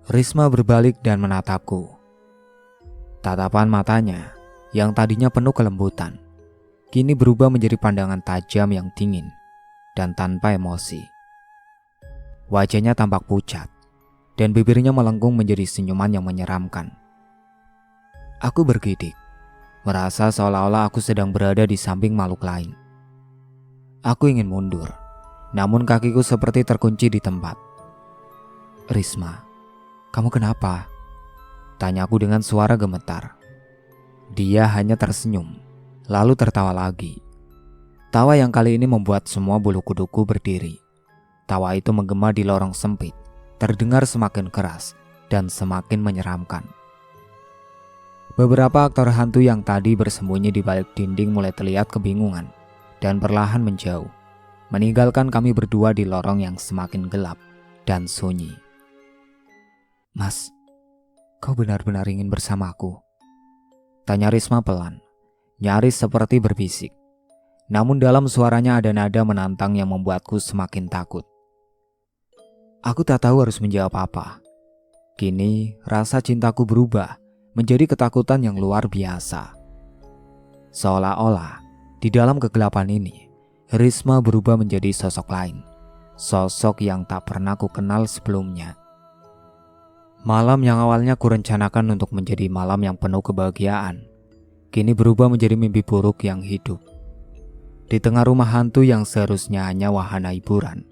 S1: Risma berbalik dan menatapku. Tatapan matanya, yang tadinya penuh kelembutan, kini berubah menjadi pandangan tajam yang dingin dan tanpa emosi. Wajahnya tampak pucat, dan bibirnya melengkung menjadi senyuman yang menyeramkan. Aku bergidik, merasa seolah-olah aku sedang berada di samping makhluk lain. Aku ingin mundur, namun kakiku seperti terkunci di tempat. Risma, kamu kenapa? Tanyaku dengan suara gemetar. Dia hanya tersenyum, lalu tertawa lagi. Tawa yang kali ini membuat semua bulu kuduku berdiri. Tawa itu menggema di lorong sempit, terdengar semakin keras dan semakin menyeramkan. Beberapa aktor hantu yang tadi bersembunyi di balik dinding mulai terlihat kebingungan dan perlahan menjauh, meninggalkan kami berdua di lorong yang semakin gelap dan sunyi. Mas, kau benar-benar ingin bersamaku? Tanya Risma pelan, nyaris seperti berbisik. Namun dalam suaranya ada nada menantang yang membuatku semakin takut. Aku tak tahu harus menjawab apa. Kini rasa cintaku berubah menjadi ketakutan yang luar biasa. Seolah-olah di dalam kegelapan ini, Risma berubah menjadi sosok lain. Sosok yang tak pernah ku kenal sebelumnya. Malam yang awalnya kurencanakan untuk menjadi malam yang penuh kebahagiaan, kini berubah menjadi mimpi buruk yang hidup. Di tengah rumah hantu yang seharusnya hanya wahana hiburan,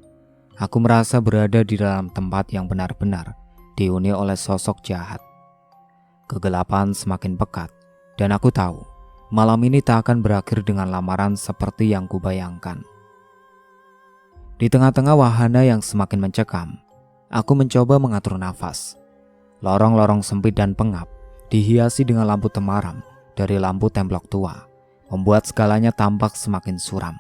S1: aku merasa berada di dalam tempat yang benar-benar dihuni oleh sosok jahat. Kegelapan semakin pekat, dan aku tahu malam ini tak akan berakhir dengan lamaran seperti yang kubayangkan. Di tengah-tengah wahana yang semakin mencekam, aku mencoba mengatur nafas. Lorong-lorong sempit dan pengap dihiasi dengan lampu temaram dari lampu templok tua, membuat segalanya tampak semakin suram.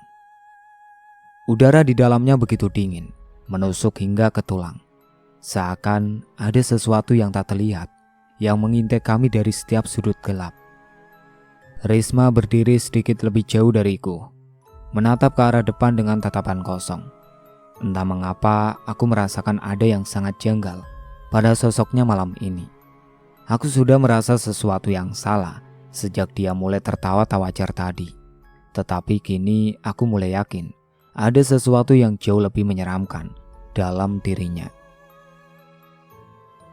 S1: Udara di dalamnya begitu dingin, menusuk hingga ke tulang. Seakan ada sesuatu yang tak terlihat yang mengintai kami dari setiap sudut gelap. Risma berdiri sedikit lebih jauh dariku, menatap ke arah depan dengan tatapan kosong. Entah mengapa aku merasakan ada yang sangat janggal pada sosoknya malam ini. Aku sudah merasa sesuatu yang salah sejak dia mulai tertawa tak wajar tadi. Tetapi kini aku mulai yakin ada sesuatu yang jauh lebih menyeramkan dalam dirinya.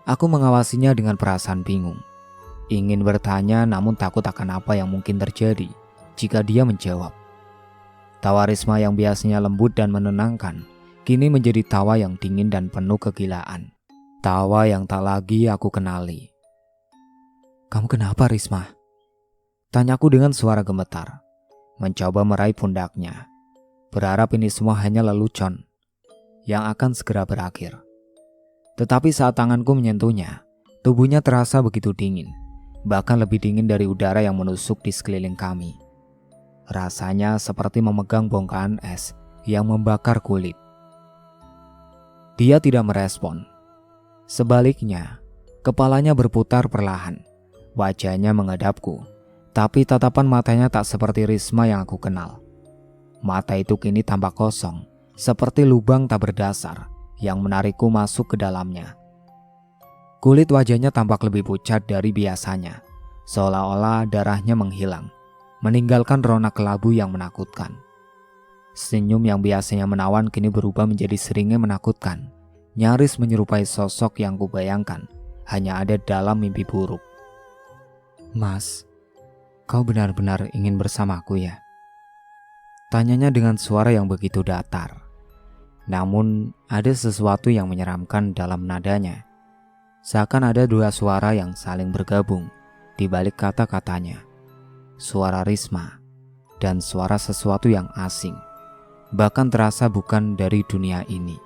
S1: Aku mengawasinya dengan perasaan bingung. Ingin bertanya namun takut akan apa yang mungkin terjadi jika dia menjawab. Tawa Risma yang biasanya lembut dan menenangkan, kini menjadi tawa yang dingin dan penuh kegilaan. Tawa yang tak lagi aku kenali. Kamu kenapa, Risma? Tanyaku dengan suara gemetar, mencoba meraih pundaknya. Berharap ini semua hanya lelucon yang akan segera berakhir. Tetapi saat tanganku menyentuhnya, tubuhnya terasa begitu dingin. Bahkan lebih dingin dari udara yang menusuk di sekeliling kami. Rasanya seperti memegang bongkahan es yang membakar kulit. Dia tidak merespon. Sebaliknya, kepalanya berputar perlahan. Wajahnya menghadapku, tapi tatapan matanya tak seperti Risma yang aku kenal. Mata itu kini tampak kosong, seperti lubang tak berdasar yang menarikku masuk ke dalamnya. Kulit wajahnya tampak lebih pucat dari biasanya, seolah-olah darahnya menghilang, meninggalkan rona kelabu yang menakutkan. Senyum yang biasanya menawan kini berubah menjadi seringnya menakutkan, nyaris menyerupai sosok yang kubayangkan hanya ada dalam mimpi buruk. Mas, kau benar-benar ingin bersamaku ya? Tanyanya dengan suara yang begitu datar. Namun ada sesuatu yang menyeramkan dalam nadanya. Seakan ada dua suara yang saling bergabung di balik kata-katanya. Suara Risma dan suara sesuatu yang asing, bahkan terasa bukan dari dunia ini.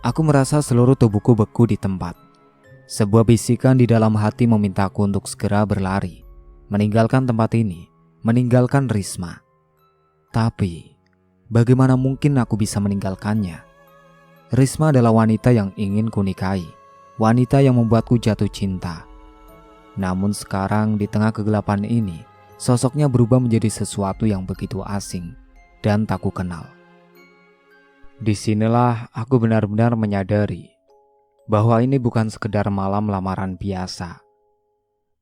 S1: Aku merasa seluruh tubuhku beku di tempat. Sebuah bisikan di dalam hati memintaku untuk segera berlari, meninggalkan tempat ini, meninggalkan Risma. Tapi, bagaimana mungkin aku bisa meninggalkannya? Risma adalah wanita yang ingin kunikahi, wanita yang membuatku jatuh cinta. Namun sekarang di tengah kegelapan ini, sosoknya berubah menjadi sesuatu yang begitu asing dan tak ku kenal. Disinilah aku benar-benar menyadari bahwa ini bukan sekedar malam lamaran biasa.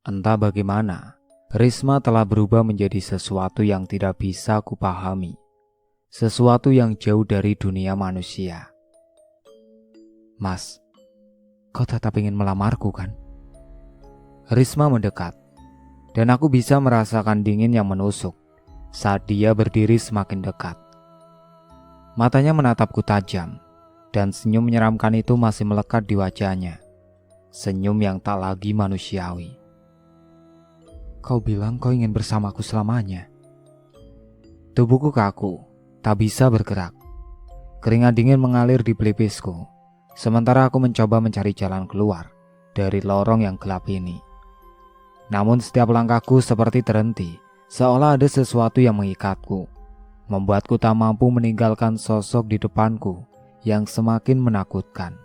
S1: Entah bagaimana, Risma telah berubah menjadi sesuatu yang tidak bisa kupahami, sesuatu yang jauh dari dunia manusia. Mas, kau tetap ingin melamarku kan? Risma mendekat, dan aku bisa merasakan dingin yang menusuk saat dia berdiri semakin dekat. Matanya menatapku tajam, dan senyum menyeramkan itu masih melekat di wajahnya. Senyum yang tak lagi manusiawi. Kau bilang kau ingin bersamaku selamanya. Tubuhku kaku, tak bisa bergerak. Keringat dingin mengalir di pelipisku, sementara aku mencoba mencari jalan keluar dari lorong yang gelap ini. Namun setiap langkahku seperti terhenti, seolah ada sesuatu yang mengikatku, membuatku tak mampu meninggalkan sosok di depanku yang semakin menakutkan.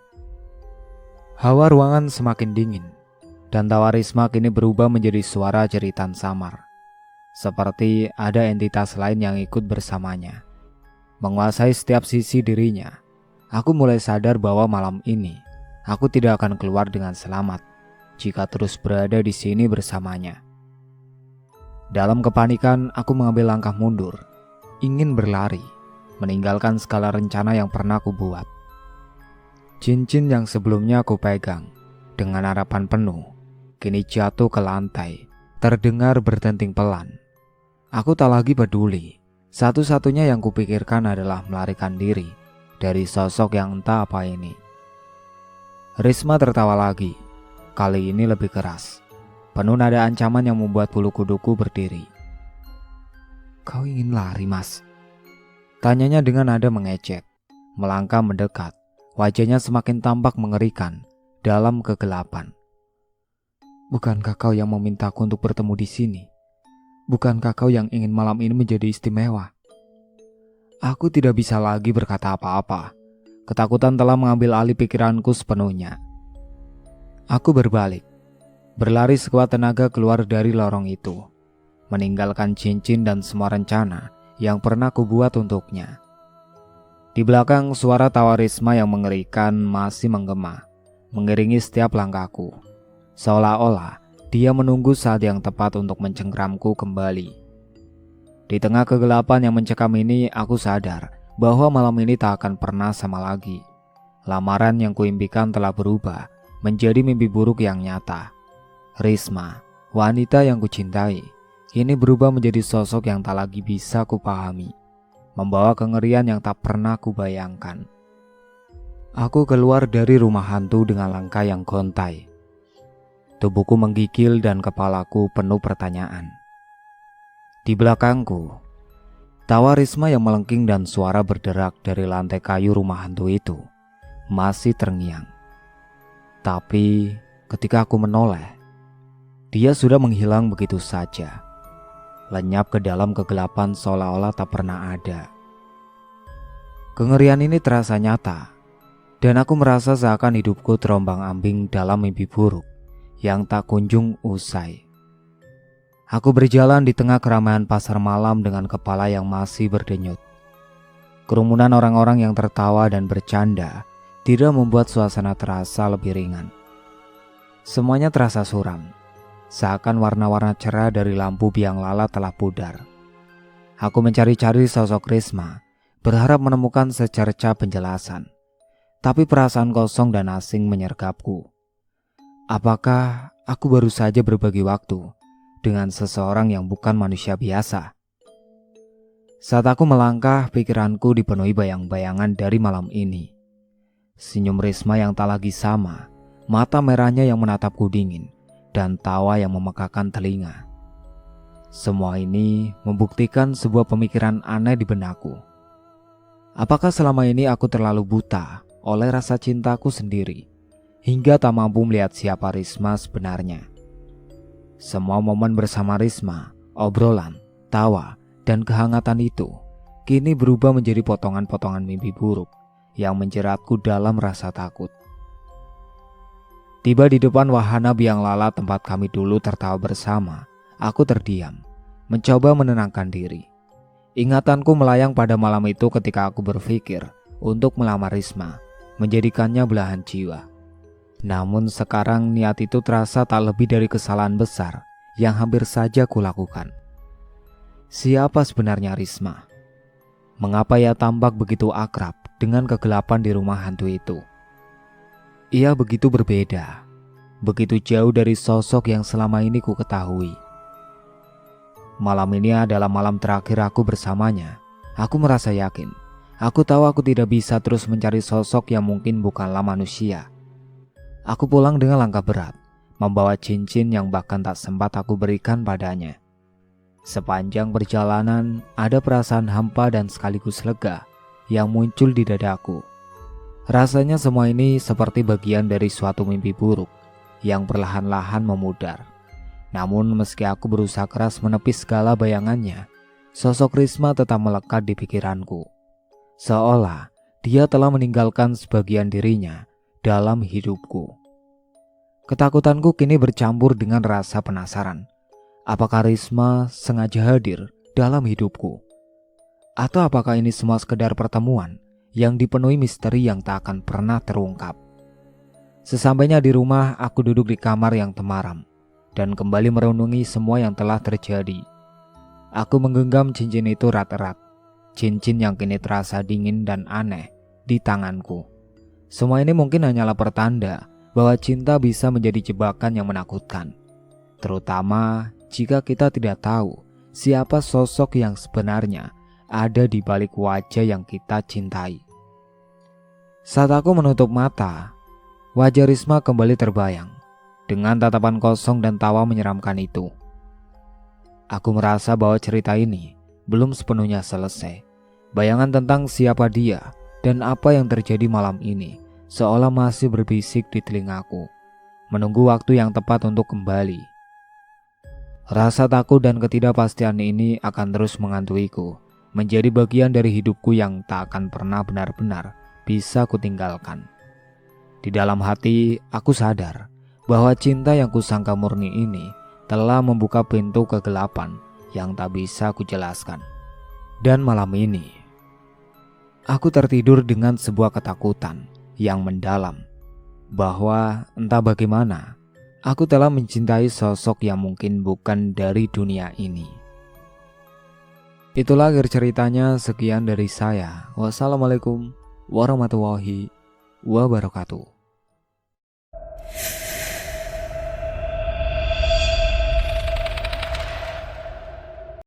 S1: Hawa ruangan semakin dingin, dan tawa Risma kini berubah menjadi suara jeritan samar. Seperti ada entitas lain yang ikut bersamanya, menguasai setiap sisi dirinya. Aku mulai sadar bahwa malam ini aku tidak akan keluar dengan selamat jika terus berada di sini bersamanya. Dalam kepanikan, aku mengambil langkah mundur, ingin berlari, meninggalkan segala rencana yang pernah aku buat. Cincin yang sebelumnya aku pegang dengan harapan penuh, kini jatuh ke lantai, terdengar berdenting pelan. Aku tak lagi peduli. Satu-satunya yang kupikirkan adalah melarikan diri dari sosok yang entah apa ini. Risma tertawa lagi, kali ini lebih keras, penuh nada ancaman yang membuat bulu kuduku berdiri. Kau ingin lari, Mas? Tanyanya dengan nada mengejek. Melangkah mendekat, wajahnya semakin tampak mengerikan dalam kegelapan. Bukankah kau yang memintaku untuk bertemu di sini? Bukankah kau yang ingin malam ini menjadi istimewa? Aku tidak bisa lagi berkata apa-apa. Ketakutan telah mengambil alih pikiranku sepenuhnya. Aku berbalik, berlari sekuat tenaga keluar dari lorong itu, meninggalkan cincin dan semua rencana yang pernah kubuat untuknya. Di belakang, suara tawa Risma yang mengerikan masih menggema, mengiringi setiap langkahku. Seolah-olah dia menunggu saat yang tepat untuk mencengkramku kembali. Di tengah kegelapan yang mencekam ini, aku sadar bahwa malam ini tak akan pernah sama lagi. Lamaran yang kuimpikan telah berubah menjadi mimpi buruk yang nyata. Risma, wanita yang kucintai, kini berubah menjadi sosok yang tak lagi bisa kupahami, membawa kengerian yang tak pernah kubayangkan. Aku keluar dari rumah hantu dengan langkah yang gontai. Tubuhku menggigil dan kepalaku penuh pertanyaan. Di belakangku, tawa Risma yang melengking dan suara berderak dari lantai kayu rumah hantu itu masih terngiang. Tapi ketika aku menoleh, dia sudah menghilang begitu saja, lenyap ke dalam kegelapan seolah-olah tak pernah ada. Kengerian ini terasa nyata, dan aku merasa seakan hidupku terombang-ambing dalam mimpi buruk yang tak kunjung usai. Aku berjalan di tengah keramaian pasar malam dengan kepala yang masih berdenyut. Kerumunan orang-orang yang tertawa dan bercanda tidak membuat suasana terasa lebih ringan. Semuanya terasa suram, seakan warna-warna cerah dari lampu biang lala telah pudar. Aku mencari-cari sosok Risma, berharap menemukan secerca penjelasan. Tapi perasaan kosong dan asing menyergapku. Apakah aku baru saja berbagi waktu dengan seseorang yang bukan manusia biasa? Saat aku melangkah, pikiranku dipenuhi bayang-bayangan dari malam ini. Senyum Risma yang tak lagi sama, mata merahnya yang menatapku dingin, dan tawa yang memekakan telinga. Semua ini membuktikan sebuah pemikiran aneh di benakku. Apakah selama ini aku terlalu buta oleh rasa cintaku sendiri, hingga tak mampu melihat siapa Risma sebenarnya? Semua momen bersama Risma, obrolan, tawa, dan kehangatan itu kini berubah menjadi potongan-potongan mimpi buruk yang menjeratku dalam rasa takut. Tiba di depan wahana biang lala tempat kami dulu tertawa bersama, aku terdiam, mencoba menenangkan diri. Ingatanku melayang pada malam itu ketika aku berpikir untuk melamar Risma, menjadikannya belahan jiwa. Namun sekarang niat itu terasa tak lebih dari kesalahan besar yang hampir saja kulakukan. Siapa sebenarnya Risma? Mengapa ia tampak begitu akrab dengan kegelapan di rumah hantu itu? Ia begitu berbeda, begitu jauh dari sosok yang selama ini ku ketahui. Malam ini adalah malam terakhir aku bersamanya. Aku merasa yakin. Aku tahu aku tidak bisa terus mencari sosok yang mungkin bukanlah manusia. Aku pulang dengan langkah berat, membawa cincin yang bahkan tak sempat aku berikan padanya. Sepanjang perjalanan, ada perasaan hampa dan sekaligus lega yang muncul di dadaku. Rasanya semua ini seperti bagian dari suatu mimpi buruk yang perlahan-lahan memudar. Namun meski aku berusaha keras menepis segala bayangannya, sosok Risma tetap melekat di pikiranku. Seolah dia telah meninggalkan sebagian dirinya dalam hidupku. Ketakutanku kini bercampur dengan rasa penasaran. Apakah Risma sengaja hadir dalam hidupku? Atau apakah ini semua sekedar pertemuan yang dipenuhi misteri yang tak akan pernah terungkap? Sesampainya di rumah, aku duduk di kamar yang temaram dan kembali merenungi semua yang telah terjadi. Aku menggenggam cincin itu erat-erat, cincin yang kini terasa dingin dan aneh di tanganku. Semua ini mungkin hanyalah pertanda bahwa cinta bisa menjadi jebakan yang menakutkan, terutama jika kita tidak tahu siapa sosok yang sebenarnya ada di balik wajah yang kita cintai. Saat aku menutup mata, wajah Risma kembali terbayang dengan tatapan kosong dan tawa menyeramkan itu. Aku merasa bahwa cerita ini belum sepenuhnya selesai. Bayangan tentang siapa dia dan apa yang terjadi malam ini seolah masih berbisik di telingaku, menunggu waktu yang tepat untuk kembali. Rasa takut dan ketidakpastian ini akan terus menghantuiku, menjadi bagian dari hidupku yang tak akan pernah benar-benar bisa kutinggalkan. Di dalam hati, aku sadar bahwa cinta yang kusangka murni ini telah membuka pintu kegelapan yang tak bisa kujelaskan. Dan malam ini, aku tertidur dengan sebuah ketakutan yang mendalam, bahwa entah bagaimana, aku telah mencintai sosok yang mungkin bukan dari dunia ini. Itulah akhir ceritanya. Sekian dari saya. Wassalamualaikum warahmatullahi wabarakatuh.